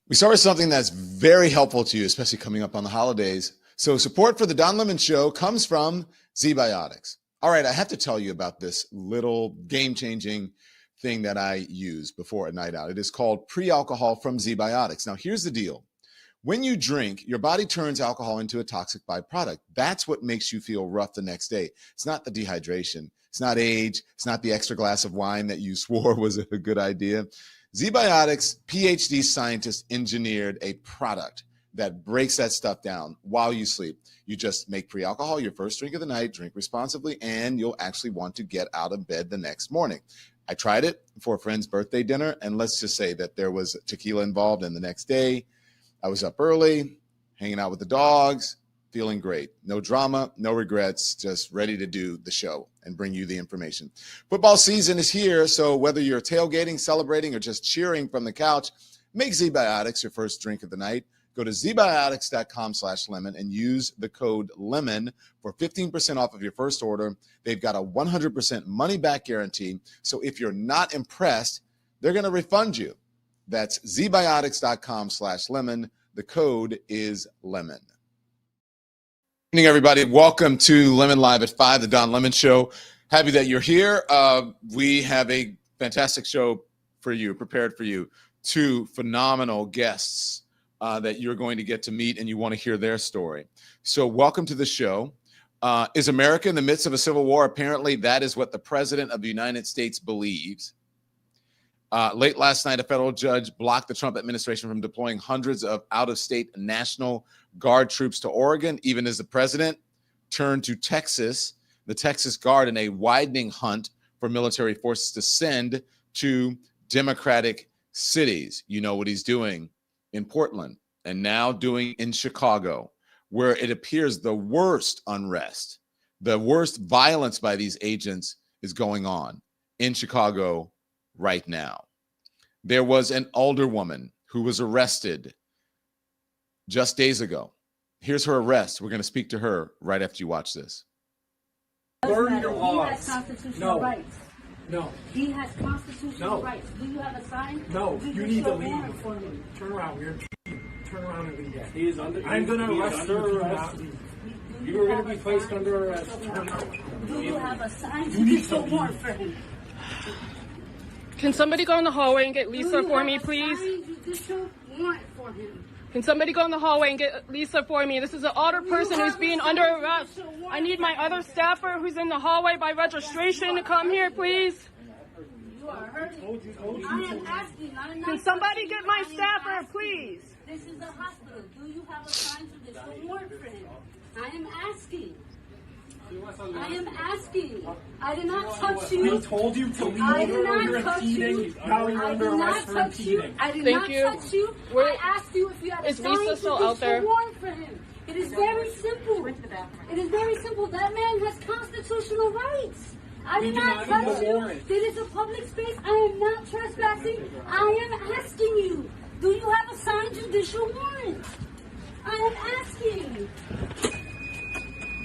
We start with something that's very helpful to you, especially coming up on the holidays. So support for the Don Lemon Show comes from ZBiotics. All right, I have to tell you about this little game-changing thing that I use before a night out. It is called pre-alcohol from ZBiotics. Now, here's the deal. When you drink, your body turns alcohol into a toxic byproduct. That's what makes you feel rough the next day. It's not the dehydration. It's not age. It's not the extra glass of wine that you swore was a good idea. ZBiotics PhD scientists engineered a product that breaks that stuff down while you sleep. You just make pre-alcohol your first drink of the night, drink responsibly, and you'll actually want to get out of bed the next morning. I tried it for a friend's birthday dinner, and let's just say that there was tequila involved, and the next day I was up early, hanging out with the dogs, feeling great. No drama, no regrets, just ready to do the show and bring you the information. Football season is here, so whether you're tailgating, celebrating, or just cheering from the couch, make ZBiotics your first drink of the night. Go to zbiotics.com/lemon and use the code LEMON for 15% off of your first order. They've got a 100% money-back guarantee, so if you're not impressed, they're going to refund you. That's zbiotics.com/lemon. The code is LEMON. Good evening, everybody. Welcome to Lemon Live at 5, the Don Lemon Show. Happy that you're here. We have a fantastic show for you, prepared for you. Two phenomenal guests that you're going to get to meet, and you want to hear their story. So welcome to the show. Is America in the midst of a civil war? Apparently, that is what the President of the United States believes. Late last night, a federal judge blocked the Trump administration from deploying hundreds of out-of-state National Guard troops to Oregon, even as the president turned to Texas, the Texas Guard, in a widening hunt for military forces to send to Democratic cities. You know what he's doing in Portland and now doing in Chicago, where it appears the worst unrest, the worst violence by these agents is going on in Chicago right now. There was an older woman who was arrested just days ago. Here's her arrest. We're going to speak to her right after you watch this. Learn your laws. He has constitutional rights. No. He has constitutional rights. Do you have a sign? No. You need to leave. Turn around. We're turn around and leave. He is under. I'm going to arrest you. You are going to be placed under arrest. Do you have a sign judicial warrant for him? Can somebody go in the hallway and get Lisa for me, please? Can somebody go in the hallway and get Lisa for me? This is an older person who's being under arrest. I need my other staffer who's in the hallway by registration to come here, please. You are hurting. I am asking. Can somebody get my staffer, please? This is a hospital. Do you have a sign judicial warrant for him? I am asking. I am asking. I did not touch you. We told you to leave. I did not touch you. Now you're under arrest for impeding. I did not touch you. I asked you if you had a sign judicial warrant for him. It is very simple. It is very simple. That man has constitutional rights. I did not touch you. It is a public space. I am not trespassing. I am asking you. Do you have a signed judicial warrant? I am asking.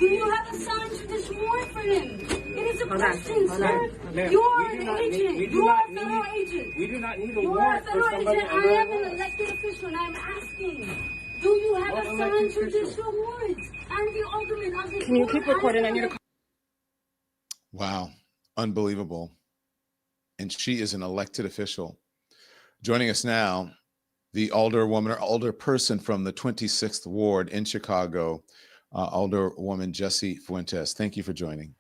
Do you have a signed judicial warrant for him? It is a question, sir. You are an agent. You are a federal agent. We do not need a You are a warrant for federal somebody agent. I under am an arrest. elected official, and I am asking. Do you have a signed judicial warrant? I'm the alderman of this Can you keep recording? I need to. Wow. Unbelievable. And she is an elected official. Joining us now, the older woman or older person from the 26th Ward in Chicago, older woman Jessie Fuentes. Thank you for joining.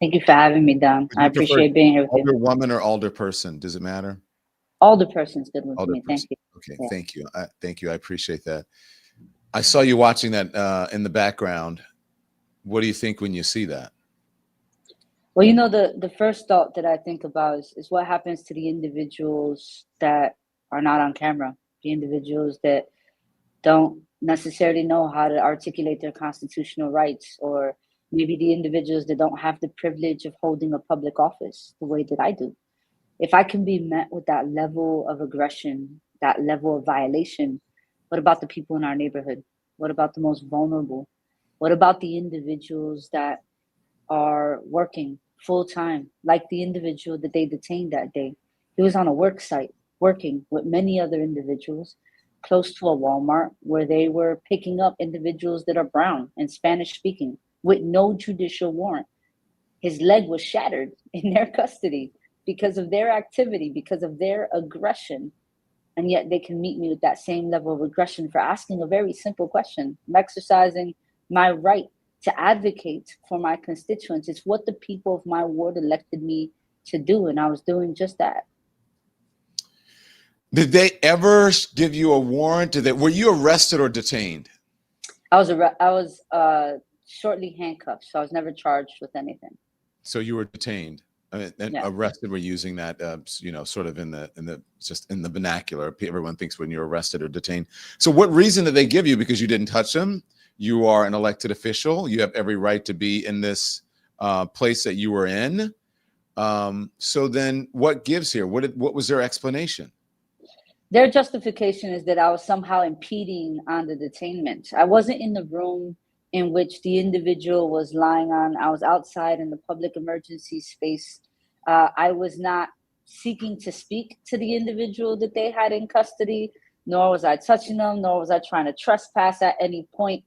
Thank you for having me, Don. I appreciate being here with you. Older woman or older person? Does it matter? Older person's good with me. Person. Thank you. Okay, Yeah. thank you. Thank you. I appreciate that. I saw you watching that in the background. What do you think when you see that? Well, you know, the first thought that I think about is what happens to the individuals that are not on camera, the individuals that don't necessarily know how to articulate their constitutional rights, or maybe the individuals that don't have the privilege of holding a public office the way that I do. If I can be met with that level of aggression, that level of violation, what about the people in our neighborhood? What about the most vulnerable? What about the individuals that are working full time, like the individual that they detained that day? He was on a work site working with many other individuals, close to a Walmart where they were picking up individuals that are brown and Spanish speaking with no judicial warrant. His leg was shattered in their custody because of their activity, because of their aggression. And yet they can meet me with that same level of aggression for asking a very simple question. I'm exercising my right to advocate for my constituents. It's what the people of my ward elected me to do, and I was doing just that. Did they ever give you a warrant? Were you arrested or detained? I was shortly handcuffed, so I was never charged with anything. So you were detained. And Yeah. Arrested, we're using that, sort of in the vernacular. Everyone thinks when you're arrested or detained. So what reason did they give you? Because you didn't touch them. You are an elected official. You have every right to be in this place that you were in. So then what gives here? What was their explanation? Their justification is that I was somehow impeding on the detainment. I wasn't in the room in which the individual was lying on. I was outside in the public emergency space. I was not seeking to speak to the individual that they had in custody, nor was I touching them, nor was I trying to trespass at any point.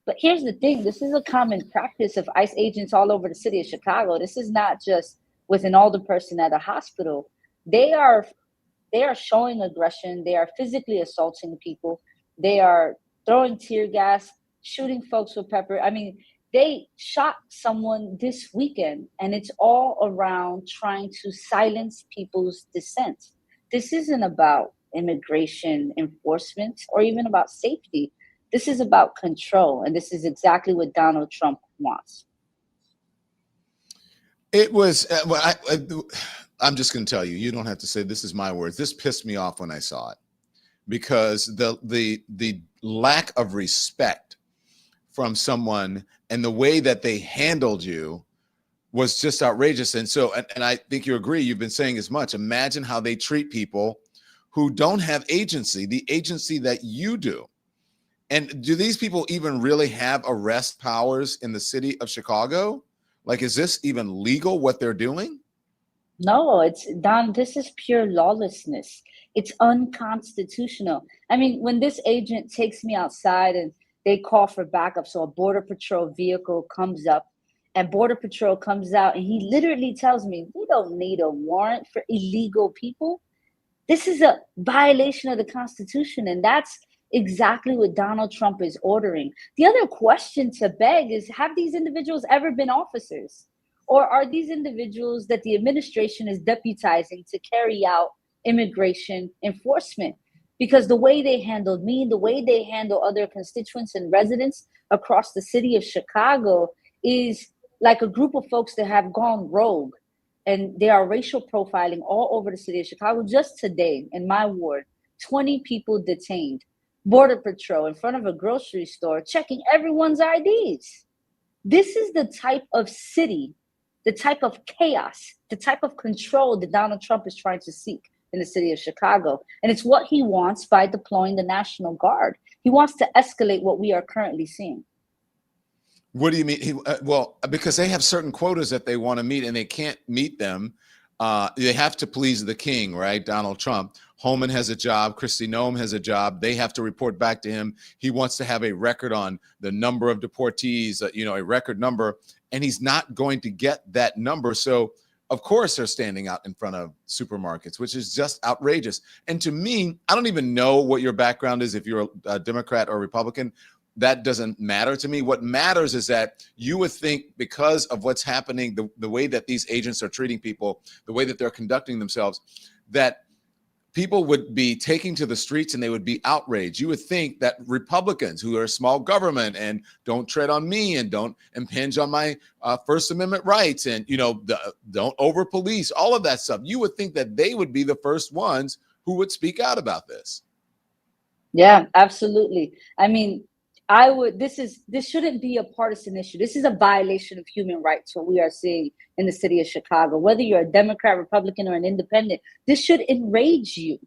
But here's the thing, this is a common practice of ICE agents all over the city of Chicago. This is not just with an older person at a hospital. They are showing aggression. They are physically assaulting people. They are throwing tear gas, shooting folks with pepper. I mean, they shot someone this weekend, and it's all around trying to silence people's dissent. This isn't about immigration enforcement or even about safety. This is about control, and this is exactly what Donald Trump wants. It was, I'm just going to tell you, you don't have to say this is my words. This pissed me off when I saw it, because the lack of respect from someone and the way that they handled you was just outrageous. And so, and I think you agree, you've been saying as much. Imagine how they treat people who don't have agency, the agency that you do. And do these people even really have arrest powers in the city of Chicago? Like, is this even legal what they're doing? No, it's Don. This is pure lawlessness. It's unconstitutional. I mean, when this agent takes me outside and they call for backup, so a Border Patrol vehicle comes up and Border Patrol comes out and he literally tells me, we don't need a warrant for illegal people. This is a violation of the Constitution, and that's exactly what Donald Trump is ordering. The other question to beg is, have these individuals ever been officers? Or are these individuals that the administration is deputizing to carry out immigration enforcement? Because the way they handled me, the way they handle other constituents and residents across the city of Chicago is like a group of folks that have gone rogue, and they are racial profiling all over the city of Chicago. Just today in my ward, 20 people detained. Border Patrol in front of a grocery store checking everyone's IDs. This is the type of city, the type of chaos, the type of control that Donald Trump is trying to seek in the city of Chicago. And it's what he wants by deploying the National Guard. He wants to escalate what we are currently seeing. What do you mean? Well, because they have certain quotas that they want to meet and they can't meet them. They have to please the king, right? Donald Trump. Holman has a job. Kristi Noem has a job. They have to report back to him. He wants to have a record on the number of deportees, a record number, and he's not going to get that number. So, of course, they're standing out in front of supermarkets, which is just outrageous. And to me, I don't even know what your background is, if you're a Democrat or Republican. That doesn't matter to me. What matters is that you would think, because of what's happening, the way that these agents are treating people, the way that they're conducting themselves, that people would be taking to the streets and they would be outraged. You would think that Republicans, who are small government and don't tread on me and don't impinge on my First Amendment rights and, don't over police, all of that stuff, you would think that they would be the first ones who would speak out about this. Yeah, absolutely. I mean, this shouldn't be a partisan issue. This is a violation of human rights, what we are seeing in the city of Chicago. Whether you're a Democrat, Republican, or an independent, this should enrage you,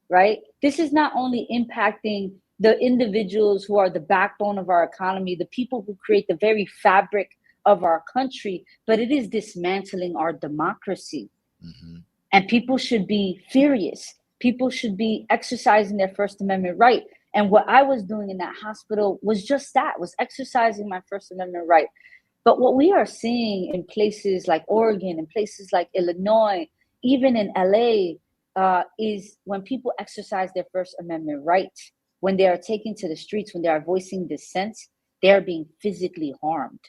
right? This is not only impacting the individuals who are the backbone of our economy, the people who create the very fabric of our country, but it is dismantling our democracy. Mm-hmm. And people should be furious. People should be exercising their First Amendment right. And what I was doing in that hospital was just that, was exercising my First Amendment right. But what we are seeing in places like Oregon, in places like Illinois, even in LA, is when people exercise their First Amendment rights, when they are taken to the streets, when they are voicing dissent, they are being physically harmed.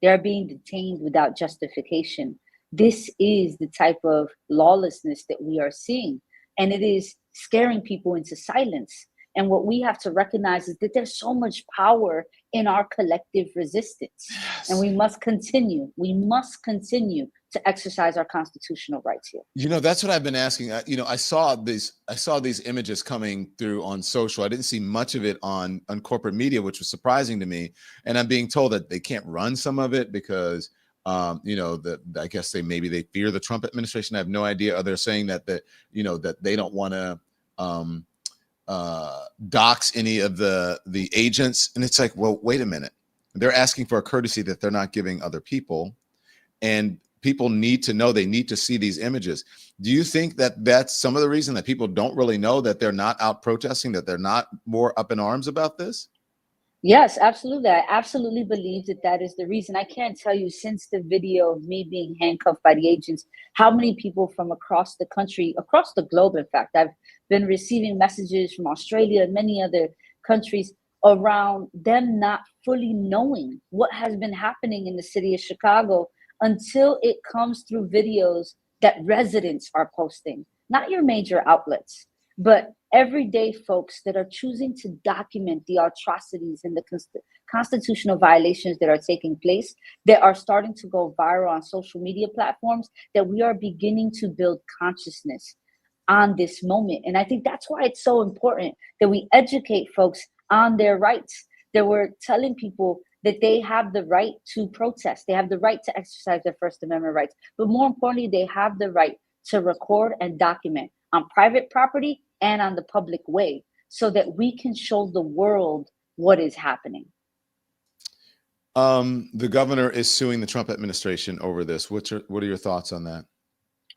They are being detained without justification. This is the type of lawlessness that we are seeing, and it is scaring people into silence. And what we have to recognize is that there's so much power in our collective resistance. Yes. And we must continue to exercise our constitutional rights here. You know, that's what I've been asking. I saw these images coming through on social. I didn't see much of it on corporate media, which was surprising to me. And I'm being told that they can't run some of it because I guess they fear the Trump administration. I have no idea. They're saying that they don't want to dox any of the agents. And it's like, well, wait a minute. They're asking for a courtesy that they're not giving other people. And people need to know, they need to see these images. Do you think that that's some of the reason that people don't really know that they're not out protesting, that they're not more up in arms about this? Yes, absolutely. I absolutely believe that that is the reason. I can't tell you, since the video of me being handcuffed by the agents, how many people from across the country, across the globe, in fact, I've been receiving messages from Australia and many other countries around them not fully knowing what has been happening in the city of Chicago until it comes through videos that residents are posting, not your major outlets, but everyday folks that are choosing to document the atrocities and the constitutional violations that are taking place, that are starting to go viral on social media platforms, that we are beginning to build consciousness on this moment. And I think that's why it's so important that we educate folks on their rights, that we're telling people that they have the right to protest, they have the right to exercise their First Amendment rights, but more importantly, they have the right to record and document on private property and on the public way, so that we can show the world what is happening. The governor is suing the Trump administration over this. What are your thoughts on that?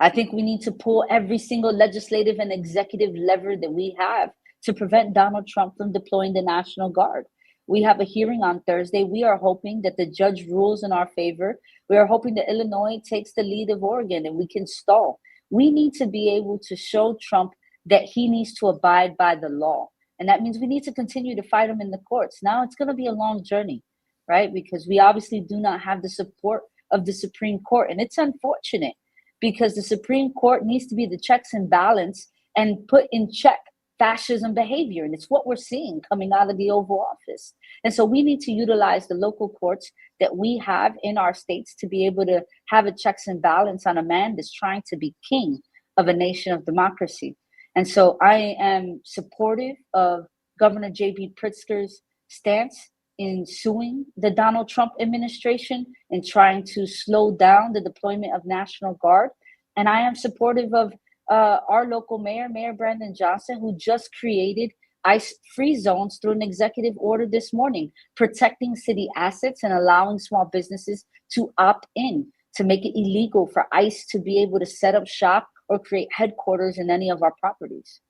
I think we need to pull every single legislative and executive lever that we have to prevent Donald Trump from deploying the National Guard. We have a hearing on Thursday. We are hoping that the judge rules in our favor. We are hoping that Illinois takes the lead of Oregon and we can stall. We need to be able to show Trump that he needs to abide by the law. And that means we need to continue to fight him in the courts. Now it's going to be a long journey, right? Because we obviously do not have the support of the Supreme Court. And it's unfortunate because the Supreme Court needs to be the checks and balance and put in check fascism behavior. And it's what we're seeing coming out of the Oval Office. And so we need to utilize the local courts that we have in our states to be able to have a checks and balance on a man that's trying to be king of a nation of democracy. And so I am supportive of Governor J.B. Pritzker's stance in suing the Donald Trump administration and trying to slow down the deployment of National Guard. And I am supportive of our local mayor, Mayor Brandon Johnson, who just created ICE-free zones through an executive order this morning, protecting city assets and allowing small businesses to opt in, to make it illegal for ICE to be able to set up shop or create headquarters in any of our properties.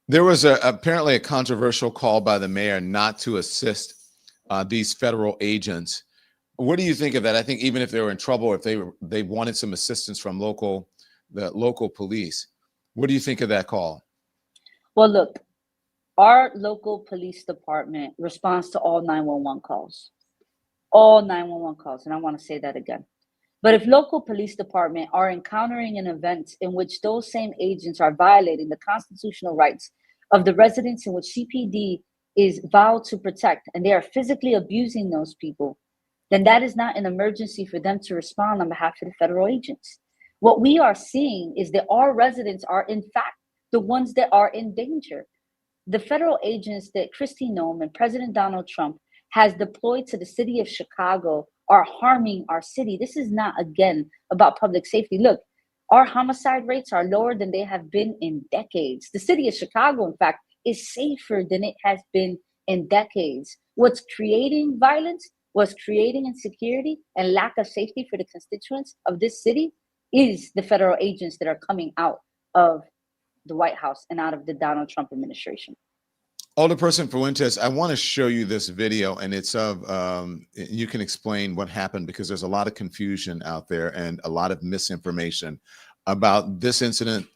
There was apparently a controversial call by the mayor not to assist these federal agents. What do you think of that? I think even if they were in trouble, if they wanted some assistance from the local police, what do you think of that call? Well, look, our local police department responds to all 911 calls, and I want to say that again. But if local police department are encountering an event in which those same agents are violating the constitutional rights of the residents in which CPD is vowed to protect, and they are physically abusing those people, then that is not an emergency for them to respond on behalf of the federal agents. What we are seeing is that our residents are, in fact, the ones that are in danger. The federal agents that Kristi Noem and President Donald Trump has deployed to the city of Chicago are harming our city. This is not, again, about public safety. Look, our homicide rates are lower than they have been in decades. The city of Chicago, in fact, is safer than it has been in decades. What's creating violence, what's creating insecurity and lack of safety for the constituents of this city is the federal agents that are coming out of the White House and out of the Donald Trump administration. Alderperson Fuentes, I want to show you this video, and it's of, you can explain what happened, because there's a lot of confusion out there and a lot of misinformation about this incident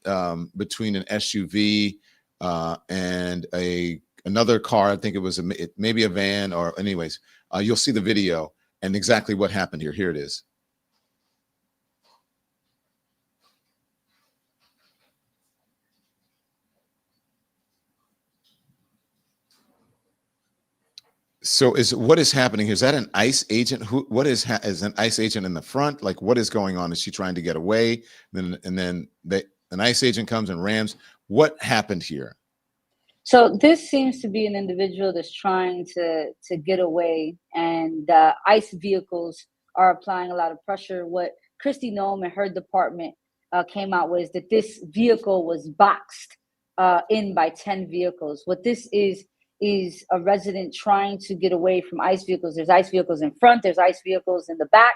between an SUV and another car. I think it was maybe a van, or anyways, you'll see the video and exactly what happened here. Here it is. So what is happening? Is that an ICE agent? What is an ICE agent in the front? Like, what is going on? Is she trying to get away? And then an ICE agent comes and rams. What happened here? So this seems to be an individual that's trying to get away, and ICE vehicles are applying a lot of pressure. What Kristi Noem and her department came out with is that this vehicle was boxed in by 10 vehicles. What this is a resident trying to get away from ICE vehicles. There's ICE vehicles in front, there's ICE vehicles in the back,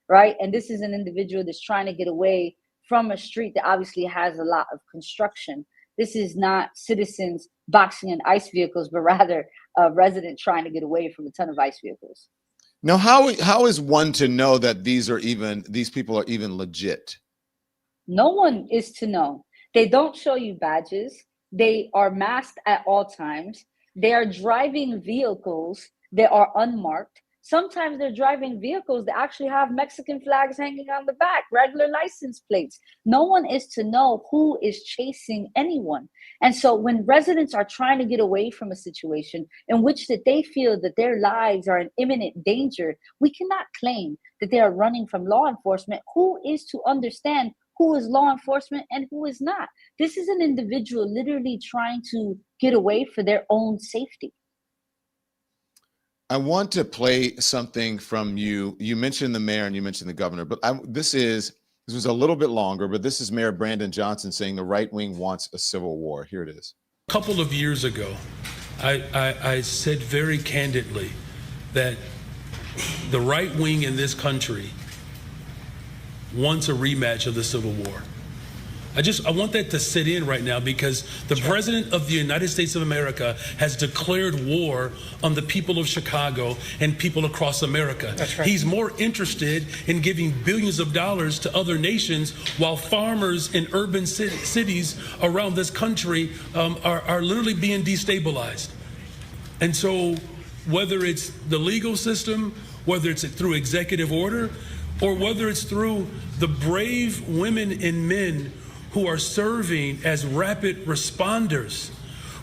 right? And this is an individual that's trying to get away from a street that obviously has a lot of construction. This is not citizens boxing in ICE vehicles, but rather a resident trying to get away from a ton of ICE vehicles. Now, how is one to know that these people are even legit? No one is to know. They don't show you badges. They are masked at all times. They are driving vehicles that are unmarked. Sometimes they're driving vehicles that actually have Mexican flags hanging on the back, regular license plates. No one is to know who is chasing anyone. And so when residents are trying to get away from a situation in which that they feel that their lives are in imminent danger, we cannot claim that they are running from law enforcement. Who is to understand who is law enforcement and who is not? This is an individual literally trying to get away for their own safety. I want to play something from you. You mentioned the mayor and you mentioned the governor, but this was a little bit longer, but this is Mayor Brandon Johnson saying the right wing wants a civil war. Here it is. A couple of years ago, I said very candidly that the right wing in this country wants a rematch of the Civil War. I want that to sit in right now, because the President of the United States of America has declared war on the people of Chicago and people across America. That's right. He's more interested in giving billions of dollars to other nations, while farmers in urban cities around this country are literally being destabilized. And so whether it's the legal system, whether it's through executive order, or whether it's through the brave women and men who are serving as rapid responders.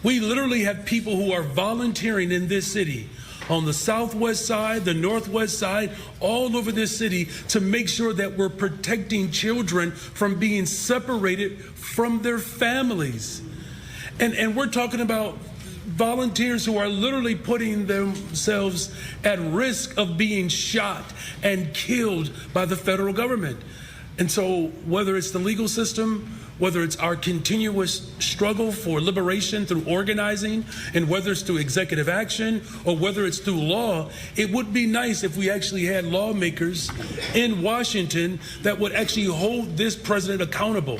We literally have people who are volunteering in this city, on the southwest side, the northwest side, all over this city, to make sure that we're protecting children from being separated from their families. And we're talking about volunteers who are literally putting themselves at risk of being shot and killed by the federal government. And so whether it's the legal system, whether it's our continuous struggle for liberation through organizing, and whether it's through executive action, or whether it's through law, it would be nice if we actually had lawmakers in Washington that would actually hold this president accountable.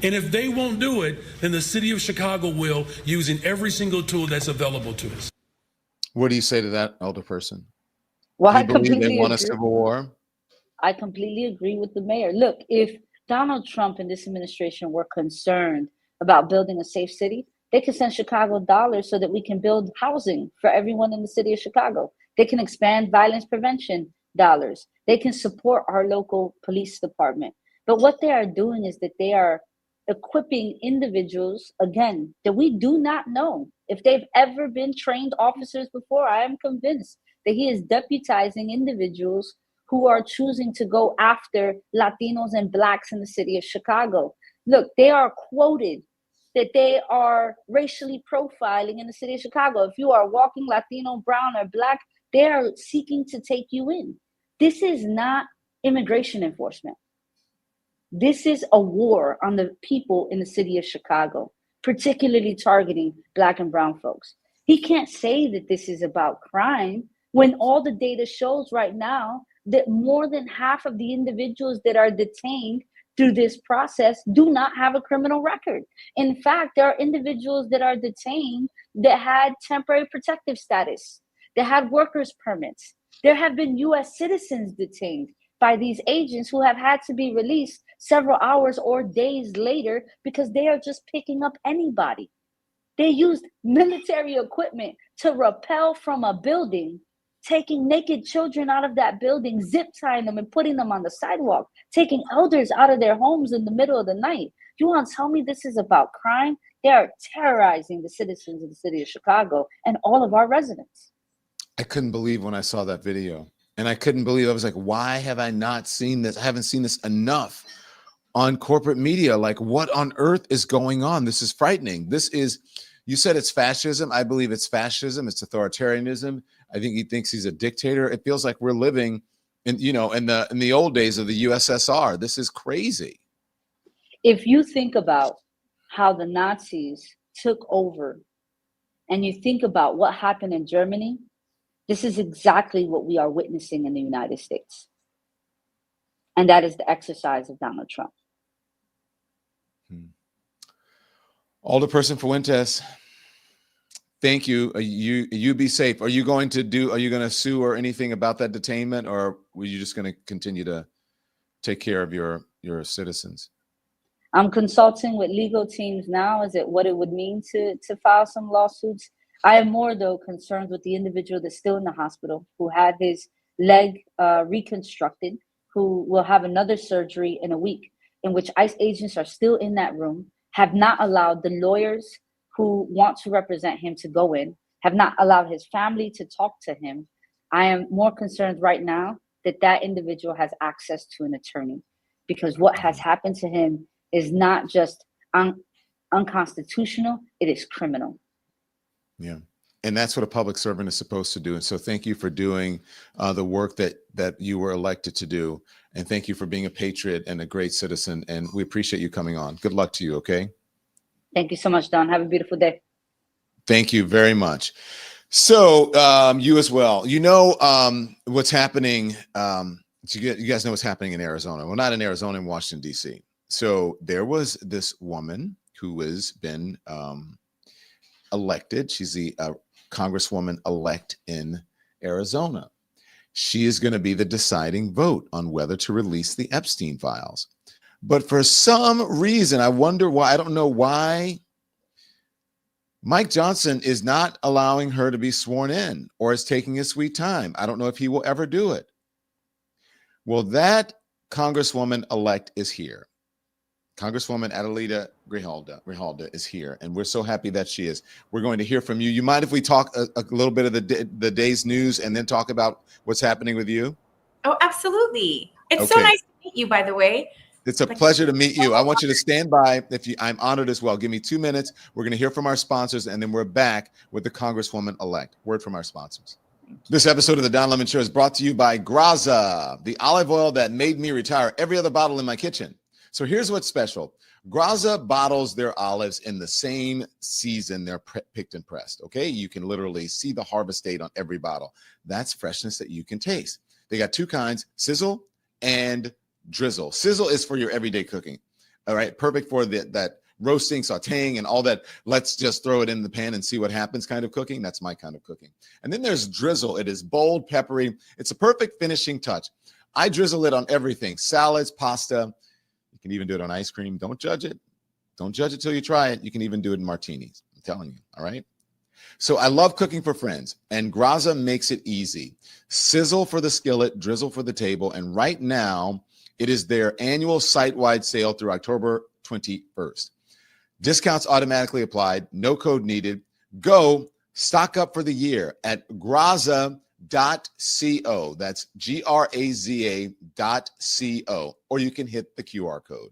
And if they won't do it, then the city of Chicago will, using every single tool that's available to us. What do you say to that, Alderperson? Well, do you believe they want a civil war? I completely agree with the mayor. Look, if Donald Trump and this administration were concerned about building a safe city, they could send Chicago dollars so that we can build housing for everyone in the city of Chicago. They can expand violence prevention dollars. They can support our local police department. But what they are doing is that they are equipping individuals, again, that we do not know if they've ever been trained officers before. I am convinced that he is deputizing individuals who are choosing to go after Latinos and Blacks in the city of Chicago. Look, they are quoted that they are racially profiling in the city of Chicago. If you are walking Latino, brown, or Black, they are seeking to take you in. This is not immigration enforcement. This is a war on the people in the city of Chicago, particularly targeting Black and brown folks. He can't say that this is about crime when all the data shows right now that more than half of the individuals that are detained through this process do not have a criminal record. In fact, there are individuals that are detained that had temporary protective status, that had workers' permits. There have been U.S. citizens detained by these agents who have had to be released several hours or days later because they are just picking up anybody. They used military equipment to rappel from a building, taking naked children out of that building, zip tying them and putting them on the sidewalk, taking elders out of their homes in the middle of the night. You want to tell me this is about crime? They are terrorizing the citizens of the city of Chicago and all of our residents. I couldn't believe when I saw that video. And I couldn't believe, I was like, why have I not seen this? I haven't seen this enough on corporate media. Like, what on earth is going on? This is frightening. This is, you said it's fascism. I believe it's fascism. It's authoritarianism. I think he thinks he's a dictator. It feels like we're living in, you know, in the old days of the USSR. This is crazy. If you think about how the Nazis took over and you think about what happened in Germany, this is exactly what we are witnessing in the United States. And that is the exercise of Donald Trump. Alderperson Fuentes, thank you. You be safe. Are you going to sue or anything about that detainment, or were you just going to continue to take care of your citizens? I'm consulting with legal teams now as to what it would mean to file some lawsuits. I am more, though, concerned with the individual that's still in the hospital, who had his leg reconstructed, who will have another surgery in a week, in which ICE agents are still in that room, have not allowed the lawyers who want to represent him to go in, have not allowed his family to talk to him. I am more concerned right now that that individual has access to an attorney, because what has happened to him is not just unconstitutional, it is criminal. Yeah. And that's what a public servant is supposed to do. And so thank you for doing the work that you were elected to do. And thank you for being a patriot and a great citizen. And we appreciate you coming on. Good luck to you. Okay. Thank you so much, Don. Have a beautiful day. Thank you very much. So you as well, you know, what's happening. You guys know what's happening in Arizona. Well, not in Arizona, in Washington, D.C. So there was this woman who has been elected. She's the Congresswoman elect in Arizona. She is going to be the deciding vote on whether to release the Epstein files. But for some reason, I wonder why, I don't know why Mike Johnson is not allowing her to be sworn in, or is taking his sweet time. I don't know if he will ever do it. Well, that Congresswoman elect is here. Congresswoman Adelita Grijalva is here, and we're so happy that she is. We're going to hear from you. You mind if we talk a little bit of the day's news and then talk about what's happening with you? Oh, absolutely. It's so nice to meet you, by the way. It's a pleasure to meet you. I want you to stand by. I'm honored as well. Give me 2 minutes. We're going to hear from our sponsors, and then we're back with the Congresswoman elect. Word from our sponsors. This episode of the Don Lemon Show is brought to you by Graza, the olive oil that made me retire every other bottle in my kitchen. So here's what's special. Graza bottles their olives in the same season they're picked and pressed, okay? You can literally see the harvest date on every bottle. That's freshness that you can taste. They got two kinds, sizzle and drizzle. Sizzle is for your everyday cooking, all right? Perfect for that roasting, sauteing, and all that. Let's just throw it in the pan and see what happens kind of cooking. That's my kind of cooking. And then there's drizzle. It is bold, peppery. It's a perfect finishing touch. I drizzle it on everything, salads, pasta. You can even do it on ice cream. Don't judge it. Don't judge it till you try it. You can even do it in martinis. I'm telling you. All right. So I love cooking for friends, and Graza makes it easy. Sizzle for the skillet, drizzle for the table. And right now, it is their annual site-wide sale through October 21st. Discounts automatically applied. No code needed. Go stock up for the year at Graza.co. That's Graza.co, or you can hit the QR code.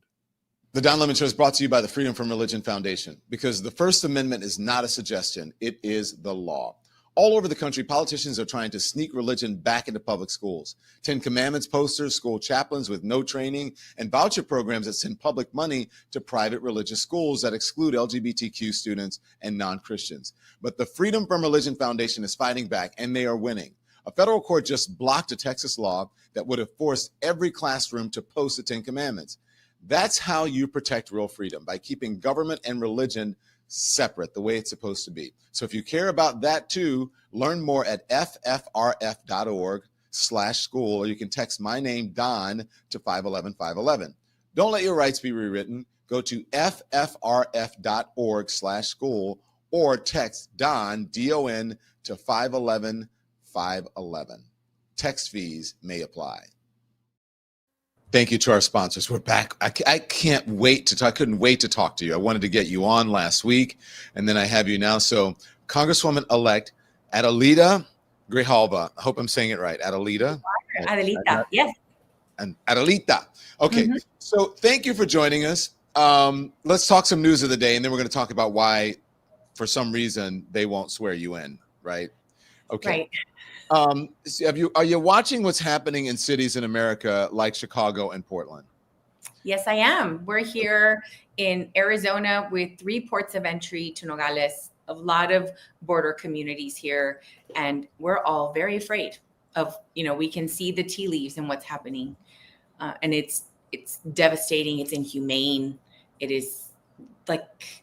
The Don Lemon Show is brought to you by the Freedom from Religion Foundation, because the First Amendment is not a suggestion. It is the law. All over the country, politicians are trying to sneak religion back into public schools. 10 Commandments posters, school chaplains with no training, and voucher programs that send public money to private religious schools that exclude LGBTQ students and non-Christians. But the Freedom from Religion Foundation is fighting back, and they are winning. A federal court just blocked a Texas law that would have forced every classroom to post the 10 Commandments. That's how you protect real freedom, by keeping government and religion separate, the way it's supposed to be. So if you care about that too, learn more at ffrf.org/school, or you can text my name, Don, to 511-511. Don't let your rights be rewritten. Go to ffrf.org/school or text Don, D-O-N, to 511-511. Text fees may apply. Thank you to our sponsors. We're back. I can't wait to talk. I couldn't wait to talk to you. I wanted to get you on last week, and then I have you now. So Congresswoman-elect Adelita Grijalva. I hope I'm saying it right. Adelita. Yes. And Adelita. Okay. So thank you for joining us. Let's talk some news of the day, and then we're going to talk about why, for some reason, they won't swear you in, right? Okay. Right. Are you watching what's happening in cities in America like Chicago and Portland? Yes, I am. We're here in Arizona with 3 ports of entry to Nogales, a lot of border communities here, and we're all very afraid of, we can see the tea leaves and what's happening. And it's devastating. It's inhumane. It is like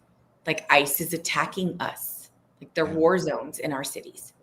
ICE is attacking us. Like they're war zones in our cities.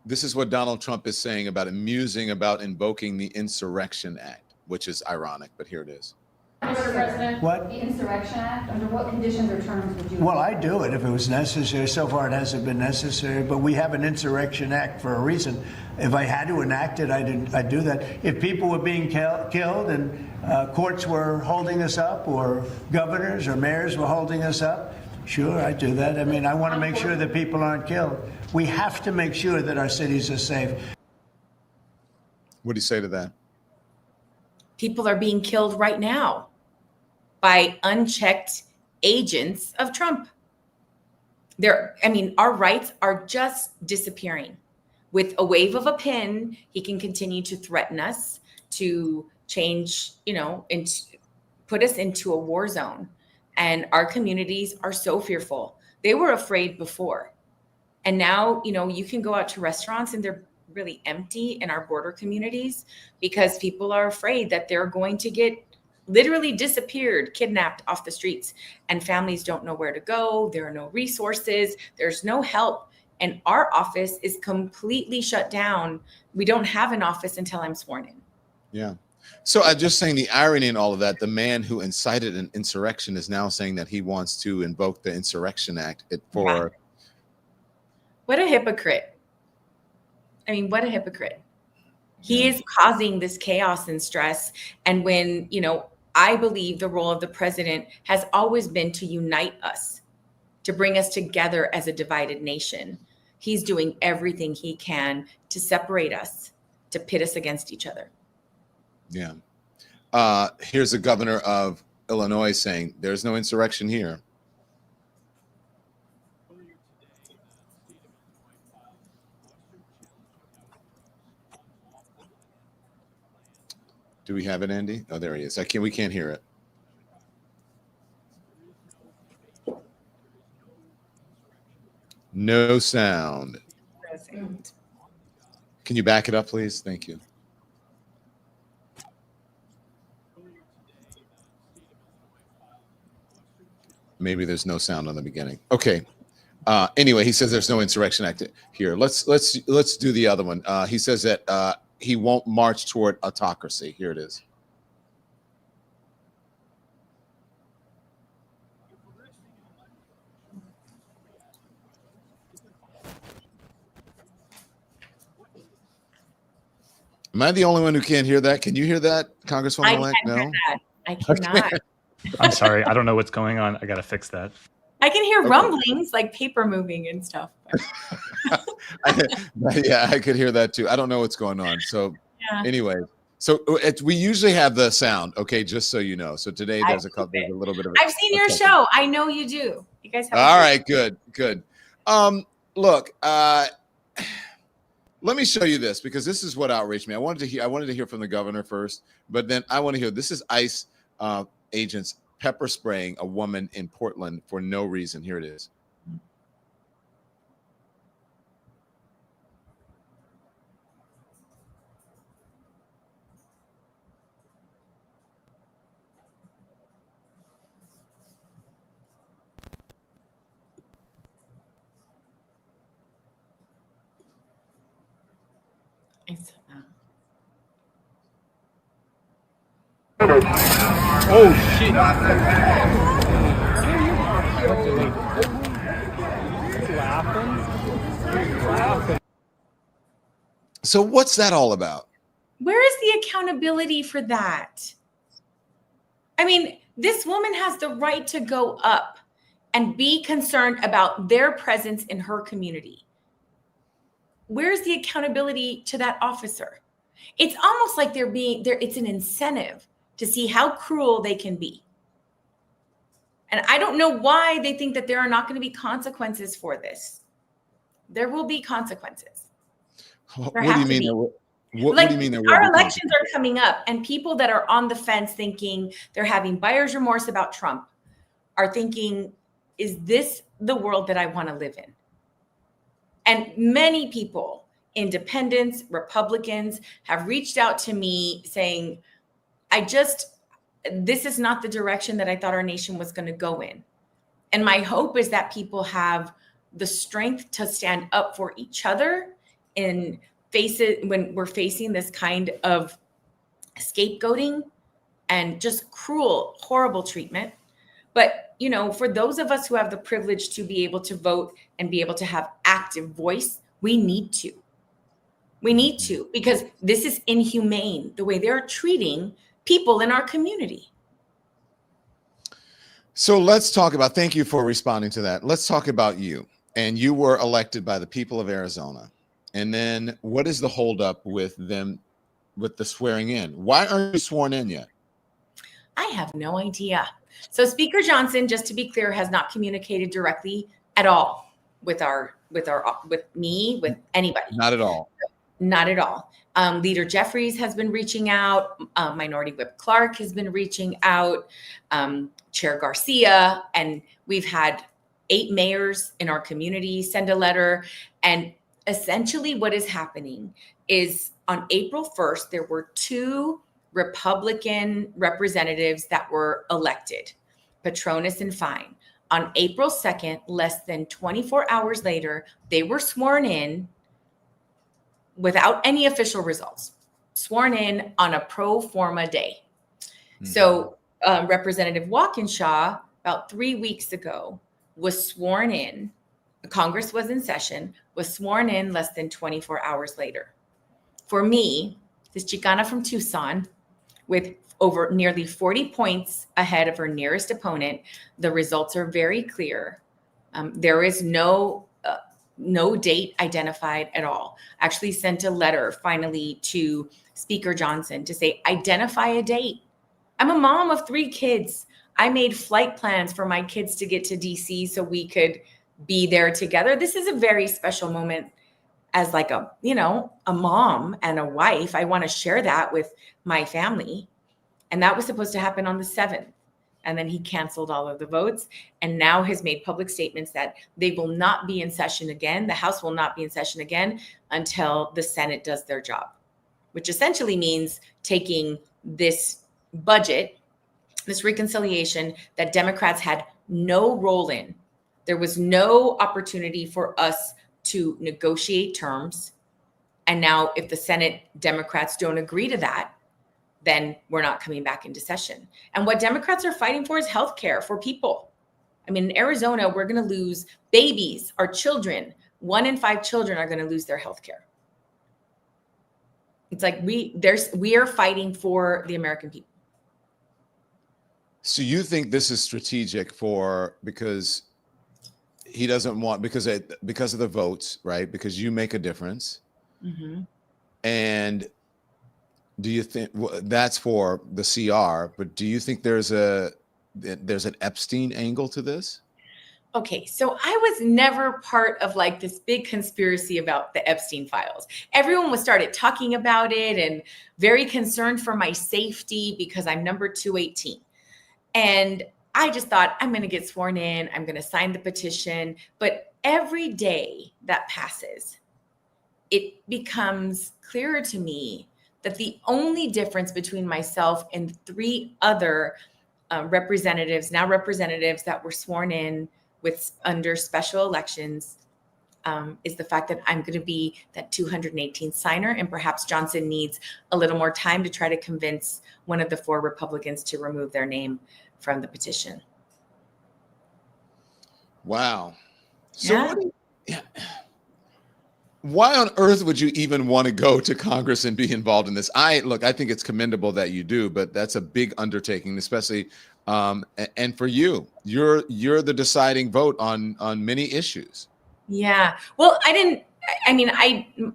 This is what Donald Trump is saying about musing about invoking the Insurrection Act, which is ironic, but here it is. Mr. President, What? the Insurrection Act, under what conditions or terms would you? Well, I'd do it if it was necessary. So far, it hasn't been necessary, but we have an Insurrection Act for a reason. If I had to enact it, I'd do that. If people were being killed and courts were holding us up, or governors or mayors were holding us up, sure, I'd do that. I mean, I want to make sure that people aren't killed. We have to make sure that our cities are safe. What do you say to that? People are being killed right now by unchecked agents of Trump. Our rights are just disappearing. With a wave of a pen, he can continue to threaten us, to change, and put us into a war zone. And our communities are so fearful. They were afraid before. And now, you can go out to restaurants and they're really empty in our border communities because people are afraid that they're going to get literally disappeared, kidnapped off the streets, and families don't know where to go. There are no resources. There's no help. And our office is completely shut down. We don't have an office until I'm sworn in. Yeah. So I'm just saying the irony in all of that, the man who incited an insurrection is now saying that he wants to invoke the Insurrection Act for. What a hypocrite. What a hypocrite. He is causing this chaos and stress. And when, I believe the role of the president has always been to unite us, to bring us together as a divided nation. He's doing everything he can to separate us, to pit us against each other. Yeah. Here's the governor of Illinois saying there's no insurrection here. Do we have it, Andy? Oh, there he is. We can't hear it. No sound. Can you back it up, please? Thank you. Maybe there's no sound on the beginning. Okay. Anyway, he says there's no insurrection act here. Let's do the other one. He says that he won't march toward autocracy. Here it is. Am I the only one who can't hear that? Can you hear that, Congresswoman-elect? I can't hear that. I cannot. I'm sorry. I don't know what's going on. I got to fix that. I can hear rumblings like paper moving and stuff. Yeah, I could hear that too. I don't know what's going on. So anyway, so we usually have the sound, okay, just so you know. So today there's a little bit of I've seen your show. I know you do. You guys have all right, good. Look, let me show you this because this is what outraged me. I wanted to hear from the governor first, but then I want to hear this is ICE agents pepper spraying a woman in Portland for no reason. Here it is. It's, Oh shit! So what's that all about? where is the accountability for that? I mean, this woman has the right to go up and be concerned about their presence in her community. Where's the accountability to that officer? It's almost like it's an incentive to see how cruel they can be. And I don't know why they think that there are not going to be consequences for this. There will be consequences. What do you mean? What do you mean? Our elections are coming up, and people that are on the fence thinking they're having buyer's remorse about Trump are thinking, is this the world that I want to live in? And many people, independents, Republicans, have reached out to me saying, this is not the direction that I thought our nation was going to go in. And my hope is that people have the strength to stand up for each other and face it when we're facing this kind of scapegoating and just cruel, horrible treatment. But, you know, for those of us who have the privilege to be able to vote and be able to have active voice, we need to. We need to, because this is inhumane, the way they're treating people in our community. So let's talk about, thank you for responding to that. Let's talk about you. And you were elected by the people of Arizona. And then what is the holdup with them, with the swearing in? Why aren't you sworn in yet? I have no idea. So Speaker Johnson, just to be clear, has not communicated directly at all with me, with anybody. Not at all. Not at all. Leader Jeffries has been reaching out. Minority Whip Clark has been reaching out. Chair Garcia, and we've had 8 mayors in our community send a letter. And essentially what is happening is on April 1st, there were 2 Republican representatives that were elected, Petronas and Fine. On April 2nd, less than 24 hours later, they were sworn in without any official results, sworn in on a pro forma day. Mm-hmm. So Representative Walkinshaw, about 3 weeks ago, was sworn in. Congress was in session, was sworn in less than 24 hours later. For me, this Chicana from Tucson, with over nearly 40 points ahead of her nearest opponent, the results are very clear. There is no date identified at all. Actually sent a letter finally to Speaker Johnson to say, identify a date. I'm a mom of 3 kids. I made flight plans for my kids to get to DC so we could be there together. This is a very special moment as like a mom and a wife. I want to share that with my family. And that was supposed to happen on the 7th. And then he canceled all of the votes and now has made public statements that they will not be in session again. The House will not be in session again until the Senate does their job, which essentially means taking this budget, this reconciliation that Democrats had no role in. There was no opportunity for us to negotiate terms. And now if the Senate Democrats don't agree to that, then we're not coming back into session. And what Democrats are fighting for is health care for people. I mean, in Arizona, we're going to lose babies, our children. 1 in 5 children are going to lose their health care. It's like we are fighting for the American people. So you think this is strategic because he doesn't want, because of the votes, right? Because you make a difference. Mm-hmm. And do you think that's for the CR, but do you think there's an Epstein angle to this? Okay, so I was never part of like this big conspiracy about the Epstein files. Everyone started talking about it and very concerned for my safety because I'm number 218. And I just thought, I'm going to get sworn in. I'm going to sign the petition. But every day that passes, it becomes clearer to me that the only difference between myself and 3 other representatives that were sworn in under special elections is the fact that I'm going to be that 218th signer, and perhaps Johnson needs a little more time to try to convince one of the 4 Republicans to remove their name from the petition. Wow. So Yeah. why on earth would you even want to go to Congress and be involved in this? I think it's commendable that you do, but that's a big undertaking, especially and for you're the deciding vote on many issues. Yeah. Well,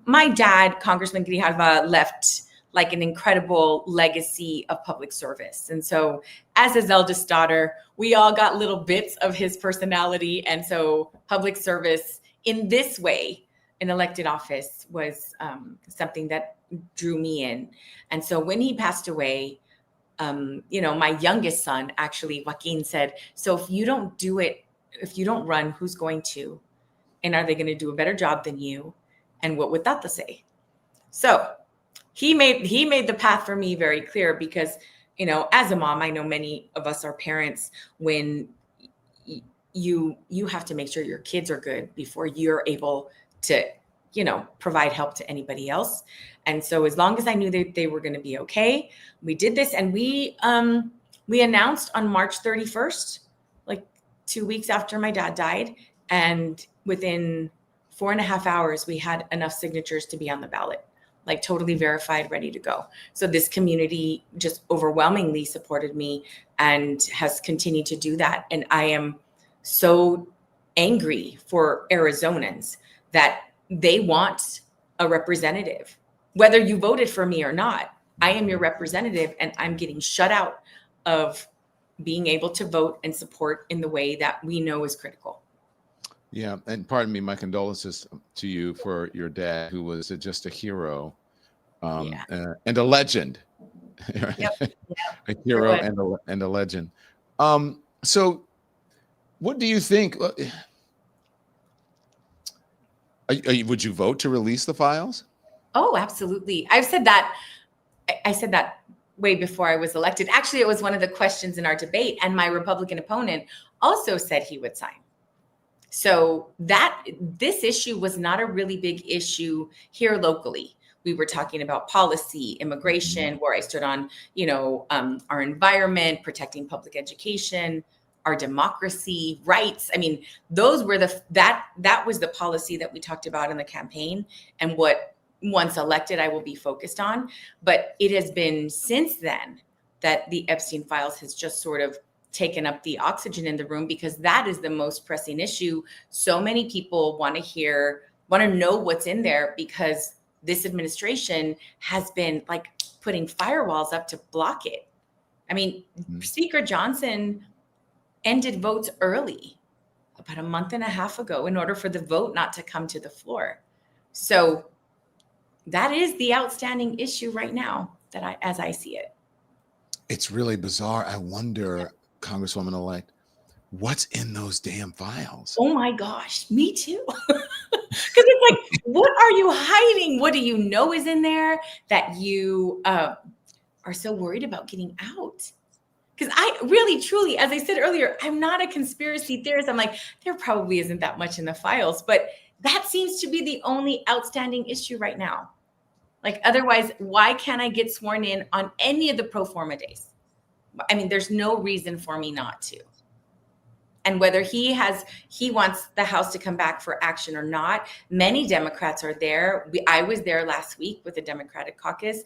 my dad, Congressman Grijalva, left like an incredible legacy of public service. And so as his eldest daughter, we all got little bits of his personality. And so public service in this way, in elected office, was something that drew me in. And so when he passed away, my youngest son, actually, Joaquin, said, so if you don't do it, if you don't run, who's going to? And are they going to do a better job than you? And what would Tata say? So he made the path for me very clear, because, as a mom, I know many of us are parents. When you have to make sure your kids are good before you're able to, provide help to anybody else. And so as long as I knew that they were going to be okay, we did this. And we announced on March 31st, like 2 weeks after my dad died. And within 4.5 hours, we had enough signatures to be on the ballot, like totally verified, ready to go. So this community just overwhelmingly supported me and has continued to do that. And I am so angry for Arizonans that they want a representative. Whether you voted for me or not, I am your representative, and I'm getting shut out of being able to vote and support in the way that we know is critical. Yeah, and pardon me, my condolences to you for your dad, who was just a hero and a legend. Yep. A hero and a legend. So what do you think? Would you vote to release the files? Oh, absolutely. I said that way before I was elected. Actually, it was one of the questions in our debate, and my Republican opponent also said he would sign. So this issue was not a really big issue here locally. We were talking about policy, immigration, where I stood on, our environment, protecting public education, our democracy, rights. I mean, those were that was the policy that we talked about in the campaign, and what, once elected, I will be focused on. But it has been since then that the Epstein files has just sort of taken up the oxygen in the room, because that is the most pressing issue. So many people want to know what's in there, because this administration has been like putting firewalls up to block it. I mean, Speaker Johnson ended votes early about a month and a half ago in order for the vote not to come to the floor. So that is the outstanding issue right now as I see it. It's really bizarre. I wonder, Congresswoman-elect, what's in those damn files? Oh my gosh, me too. Because it's like, what are you hiding? What do you know is in there that you are so worried about getting out? Because I really, truly, as I said earlier, I'm not a conspiracy theorist. I'm like, there probably isn't that much in the files, but that seems to be the only outstanding issue right now. Like, otherwise, why can't I get sworn in on any of the pro forma days? I mean, there's no reason for me not to. And whether he wants the House to come back for action or not, many Democrats are there. I was there last week with the Democratic caucus.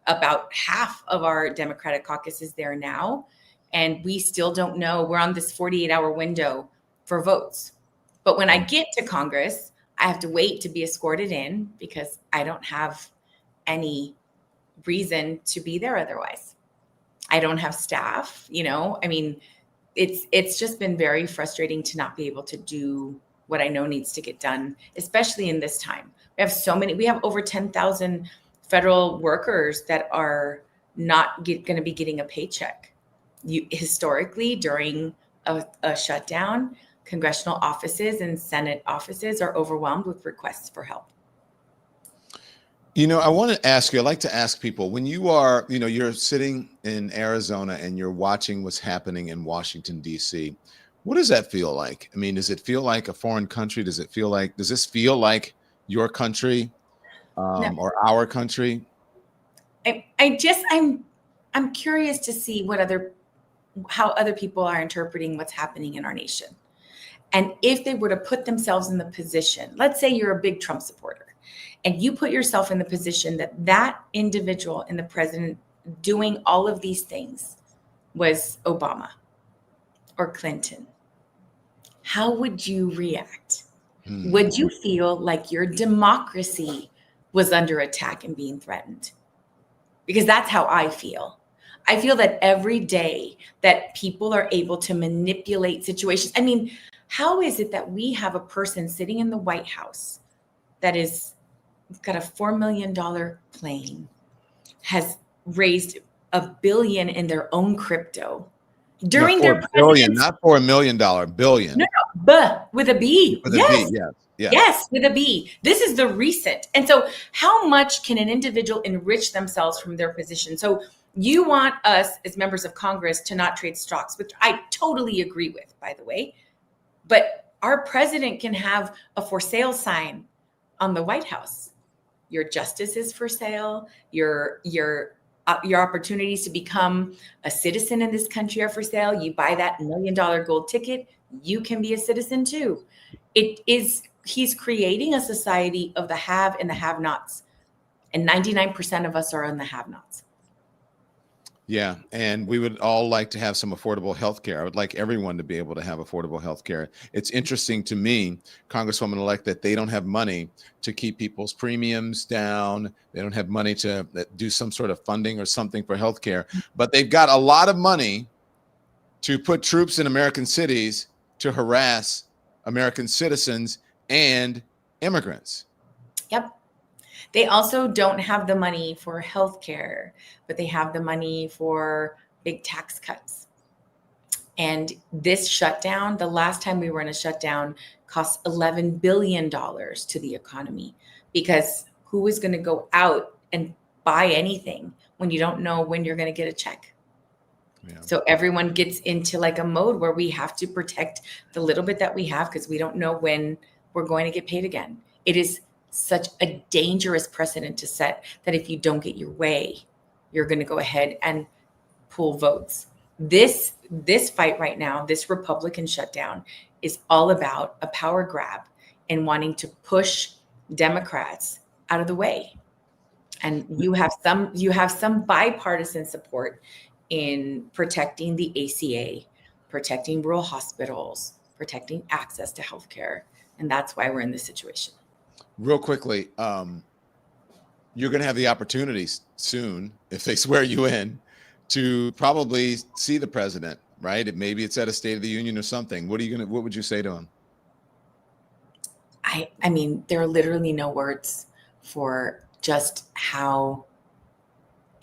About half of our Democratic caucus is there now. And we still don't know. We're on this 48-hour window for votes. But when I get to Congress, I have to wait to be escorted in, because I don't have any reason to be there otherwise. I don't have staff, I mean, it's just been very frustrating to not be able to do what I know needs to get done, especially in this time. We have over 10,000 federal workers that are not going to be getting a paycheck. Historically, during a shutdown, congressional offices and Senate offices are overwhelmed with requests for help. I want to ask you, I like to ask people, when you are, you're sitting in Arizona and you're watching what's happening in Washington, D.C., What does that feel like? I mean, does it feel like a foreign country? Does this feel like your country No. or our country? I'm curious to see how other people are interpreting what's happening in our nation. And if they were to put themselves in the position, let's say you're a big Trump supporter, and you put yourself in the position that individual and the president doing all of these things was Obama or Clinton, how would you react? Would you feel like your democracy was under attack and being threatened? Because that's how I feel. I feel that every day that people are able to manipulate situations. I mean, how is it that we have a person sitting in the White House that is got a $4 million plane, has raised $1 billion in their own crypto during their billion, not for $1 million, billion. No, with a B. With a yes. B, yes. Yes, with a B. This is the recent. And so how much can an individual enrich themselves from their position? So you want us as members of Congress to not trade stocks, which I totally agree with, by the way. But our president can have a for sale sign on the White House. Your justice is for sale. Your opportunities to become a citizen in this country are for sale. You buy that $1 million gold ticket, you can be a citizen too. He's creating a society of the have and the have-nots. And 99% of us are in the have-nots. Yeah, and we would all like to have some affordable health care. I would like everyone to be able to have affordable health care. It's interesting to me, Congresswoman-elect, that they don't have money to keep people's premiums down. They don't have money to do some sort of funding or something for health care. But they've got a lot of money to put troops in American cities to harass American citizens and immigrants. Yep. They also don't have the money for healthcare, but they have the money for big tax cuts. And this shutdown, the last time we were in a shutdown, cost $11 billion to the economy, because who is going to go out and buy anything when you don't know when you're going to get a check? Yeah. So everyone gets into like a mode where we have to protect the little bit that we have because we don't know when we're going to get paid again. It is such a dangerous precedent to set that if you don't get your way, you're going to go ahead and pull votes. This fight right now, this Republican shutdown, is all about a power grab and wanting to push Democrats out of the way. And you have some bipartisan support in protecting the ACA, protecting rural hospitals, protecting access to healthcare. And that's why we're in this situation. Real quickly, you're going to have the opportunities soon, if they swear you in, to probably see the president, right? Maybe it's at a State of the Union or something. What would you say to him? I mean, there are literally no words for just how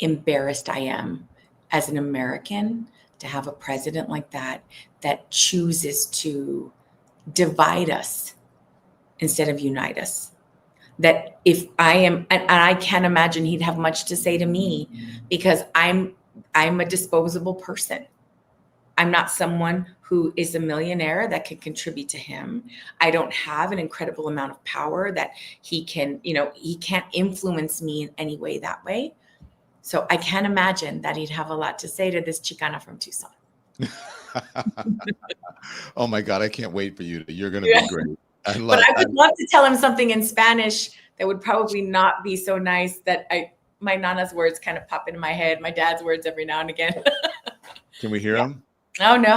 embarrassed I am as an American to have a president like that chooses to divide us instead of unite us. That if I am, and I can't imagine he'd have much to say to me because I'm a disposable person. I'm not someone who is a millionaire that can contribute to him. I don't have an incredible amount of power that he can't influence me in any way that way. So I can't imagine that he'd have a lot to say to this Chicana from Tucson. Oh my God, I can't wait for you. You're going to be great. But I would love to tell him something in Spanish that would probably not be so nice that my Nana's words kind of pop into my head, my dad's words every now and again. Can we hear him? Oh, no.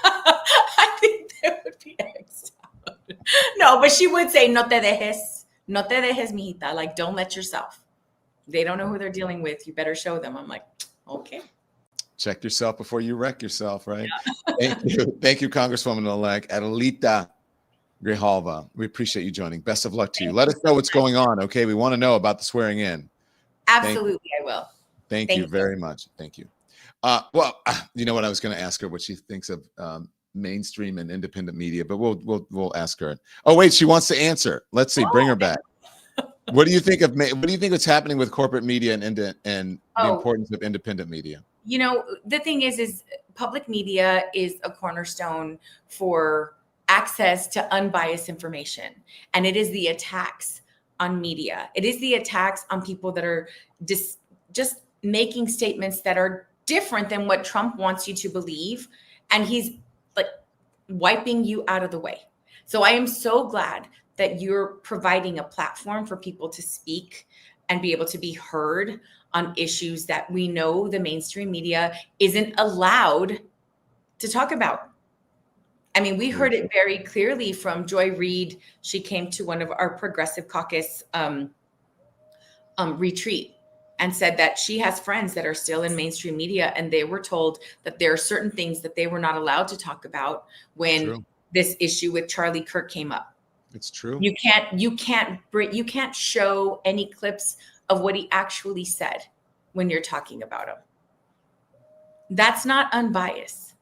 I think that would be excellent. No, but she would say, no te dejes, mijita. Like, don't let yourself. They don't know who they're dealing with. You better show them. I'm like, okay. Check yourself before you wreck yourself, right? Yeah. Thank you, Congresswoman-elect Adelita Grijalva. We appreciate you joining. Best of luck to you. Let us know what's going on, okay? We want to know about the swearing in. Absolutely, I will. Thank you very much. Thank you. Well, you know what? I was going to ask her what she thinks of mainstream and independent media, but we'll ask her. Oh, wait, she wants to answer. Let's see. Bring her back. What do you think what's happening with corporate media and the importance of independent media? You know, the thing is public media is a cornerstone for access to unbiased information. And it is the attacks on media. It is the attacks on people that are just making statements that are different than what Trump wants you to believe. And he's like wiping you out of the way. So I am so glad that you're providing a platform for people to speak and be able to be heard on issues that we know the mainstream media isn't allowed to talk about. I mean, we heard it very clearly from Joy Reid. She came to one of our Progressive Caucus retreat and said that she has friends that are still in mainstream media, and they were told that there are certain things that they were not allowed to talk about when this issue with Charlie Kirk came up. It's true. You can't show any clips of what he actually said when you're talking about him. That's not unbiased.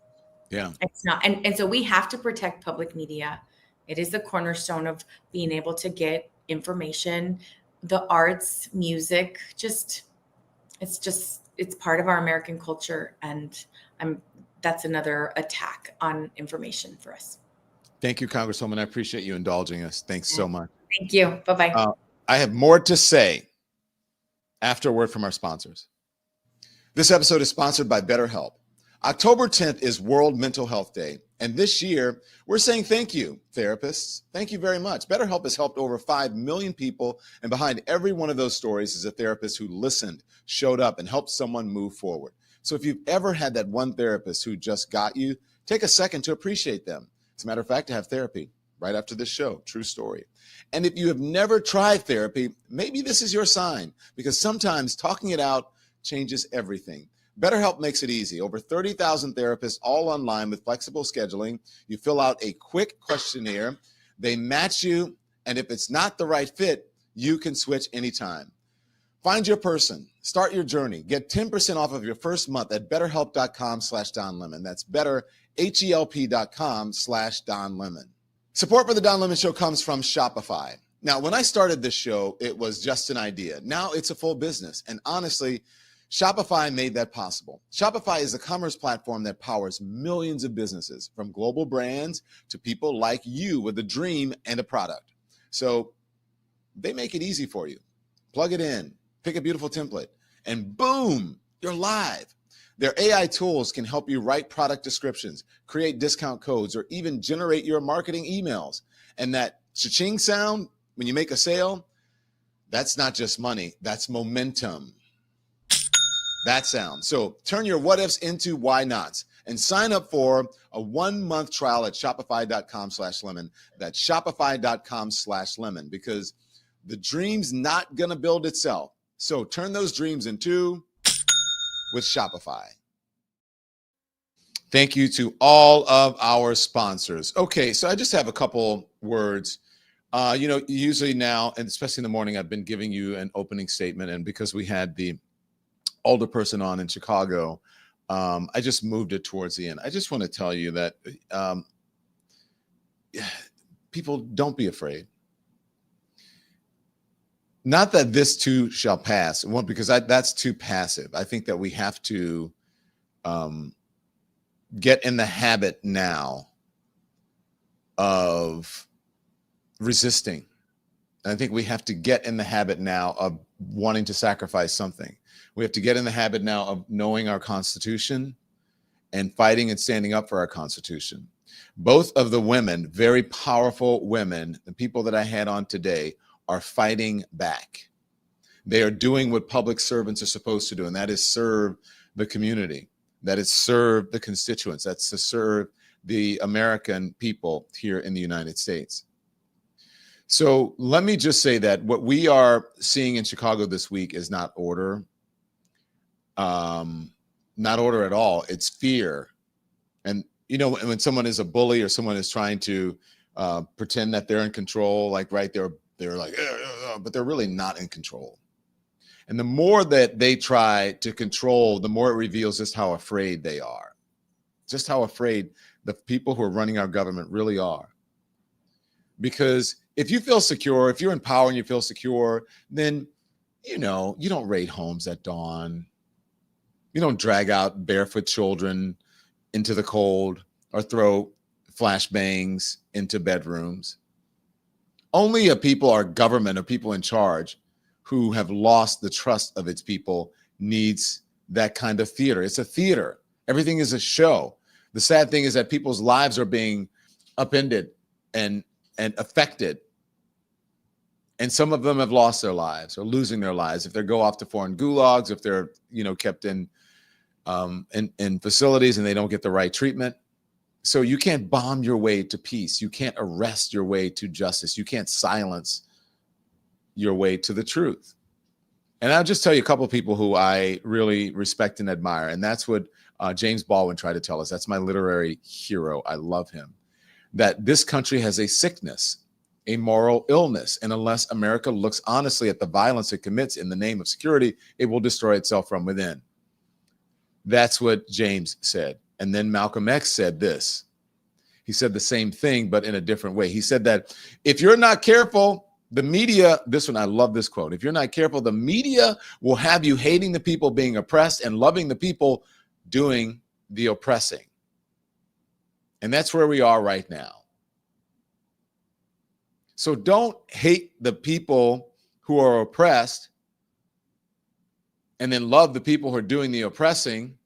Yeah. It's not. And so we have to protect public media. It is the cornerstone of being able to get information, the arts, music, it's part of our American culture. And that's another attack on information for us. Thank you, Congresswoman. I appreciate you indulging us. Thanks so much. Thank you. Bye-bye. I have more to say after a word from our sponsors. This episode is sponsored by BetterHelp. October 10th is World Mental Health Day. And this year, we're saying thank you, therapists. Thank you very much. BetterHelp has helped over 5 million people. And behind every one of those stories is a therapist who listened, showed up, and helped someone move forward. So if you've ever had that one therapist who just got you, take a second to appreciate them. As a matter of fact, I have therapy right after this show. True story. And if you have never tried therapy, maybe this is your sign, because sometimes talking it out changes everything. BetterHelp makes it easy. Over 30,000 therapists, all online with flexible scheduling. You fill out a quick questionnaire. They match you. And if it's not the right fit, you can switch anytime. Find your person. Start your journey. Get 10% off of your first month at betterhelp.com/DonLemon. That's betterhelp.com/DonLemon. Support for the Don Lemon Show comes from Shopify. Now, when I started this show, it was just an idea. Now it's a full business. And honestly, Shopify made that possible. Shopify is a commerce platform that powers millions of businesses, from global brands to people like you with a dream and a product. So they make it easy for you. Plug it in, pick a beautiful template, and boom, you're live. Their AI tools can help you write product descriptions, create discount codes, or even generate your marketing emails. And that cha-ching sound when you make a sale, that's not just money, that's momentum. That sound. So turn your what ifs into why nots and sign up for a 1-month trial at shopify.com/lemon. That's shopify.com/lemon, because the dream's not going to build itself. So turn those dreams into with Shopify. Thank you to all of our sponsors. Okay, so I just have a couple words. Usually now, and especially in the morning, I've been giving you an opening statement. And because we had the older person on in Chicago, I just moved it towards the end. I just want to tell you that people, don't be afraid. Not that this too shall pass, because that's too passive. I think that we have to get in the habit now of resisting. I think we have to get in the habit now of wanting to sacrifice something. We have to get in the habit now of knowing our Constitution and fighting and standing up for our Constitution. Both of the women, very powerful women, the people that I had on today, are fighting back. They are doing what public servants are supposed to do, and that is serve the community. That is serve the constituents. That's to serve the American people here in the United States. So let me just say that what we are seeing in Chicago this week is not order. Not order at all. It's fear. And, when someone is a bully or someone is trying to pretend that they're in control, like, right, they're like, but they're really not in control. And the more that they try to control, the more it reveals just how afraid they are, just how afraid the people who are running our government really are. Because if you feel secure, if you're in power and you feel secure, then, you don't raid homes at dawn. You don't drag out barefoot children into the cold or throw flashbangs into bedrooms. Only a people or government or people in charge who have lost the trust of its people needs that kind of theater. It's a theater. Everything is a show. The sad thing is that people's lives are being upended and affected. And some of them have lost their lives or losing their lives if they go off to foreign gulags, if they're, kept in facilities and they don't get the right treatment. So you can't bomb your way to peace. You can't arrest your way to justice. You can't silence your way to the truth. And I'll just tell you a couple of people who I really respect and admire. And that's what James Baldwin tried to tell us. That's my literary hero. I love him. That this country has a sickness, a moral illness. And unless America looks honestly at the violence it commits in the name of security, it will destroy itself from within. That's what James said. And then Malcolm X said this. He said the same thing, but in a different way. He said that if you're not careful, the media, this one, I love this quote. If you're not careful, the media will have you hating the people being oppressed and loving the people doing the oppressing. And that's where we are right now. So don't hate the people who are oppressed and then love the people who are doing the oppressing.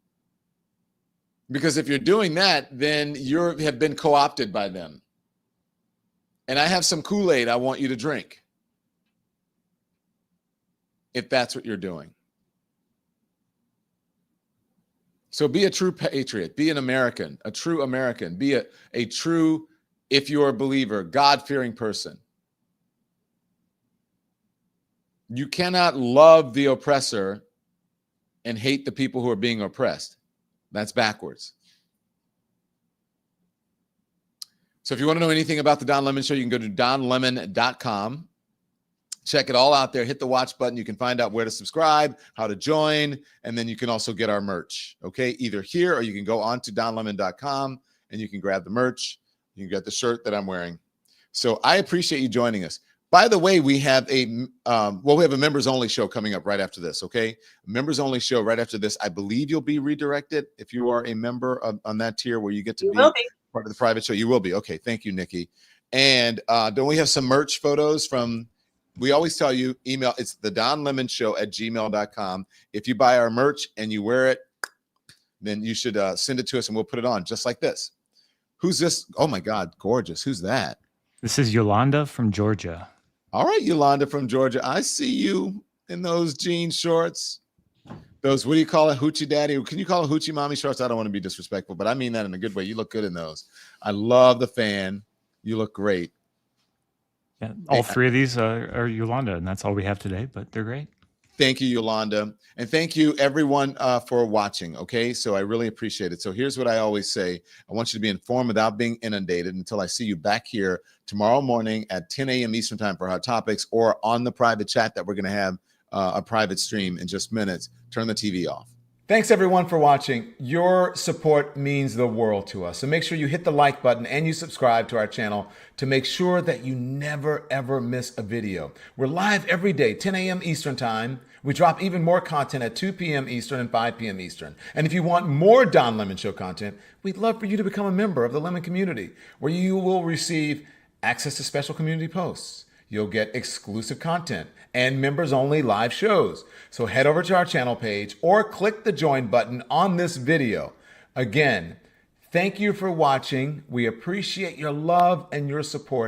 Because if you're doing that, then you have been co-opted by them. And I have some Kool-Aid I want you to drink, if that's what you're doing. So be a true patriot, be an American, a true American, be a true, if you're a believer, God-fearing person. You cannot love the oppressor and hate the people who are being oppressed. That's backwards. So if you want to know anything about the Don Lemon Show, you can go to donlemon.com. Check it all out there. Hit the watch button. You can find out where to subscribe, how to join, and then you can also get our merch, okay? Either here or you can go on to donlemon.com and you can grab the merch. You can get the shirt that I'm wearing. So I appreciate you joining us. By the way, we have a members-only show coming up right after this, okay? A members-only show right after this. I believe you'll be redirected if you are a member on that tier where you get to be part of the private show. You will be. Okay, thank you, Nikki. And don't we have some merch photos from, we always tell you, email, it's the donlemonshow@gmail.com. If you buy our merch and you wear it, then you should send it to us and we'll put it on just like this. Who's this? Oh my God, gorgeous. Who's that? This is Yolanda from Georgia. All right, Yolanda from Georgia. I see you in those jean shorts. Those, what do you call it? Hoochie daddy? Can you call it hoochie mommy shorts? I don't want to be disrespectful, but I mean that in a good way. You look good in those. I love the fan. You look great. Yeah, all three of these are Yolanda, and that's all we have today, but they're great. Thank you, Yolanda. And thank you, everyone, for watching, okay? So I really appreciate it. So here's what I always say. I want you to be informed without being inundated until I see you back here tomorrow morning at 10 a.m. Eastern time for Hot Topics or on the private chat that we're going to have a private stream in just minutes. Turn the TV off. Thanks, everyone, for watching. Your support means the world to us. So make sure you hit the like button and you subscribe to our channel to make sure that you never, ever miss a video. We're live every day, 10 a.m. Eastern time. We drop even more content at 2 p.m. Eastern and 5 p.m. Eastern. And if you want more Don Lemon Show content, we'd love for you to become a member of the Lemon community, where you will receive access to special community posts. You'll get exclusive content and members-only live shows. So head over to our channel page or click the join button on this video. Again, thank you for watching. We appreciate your love and your support.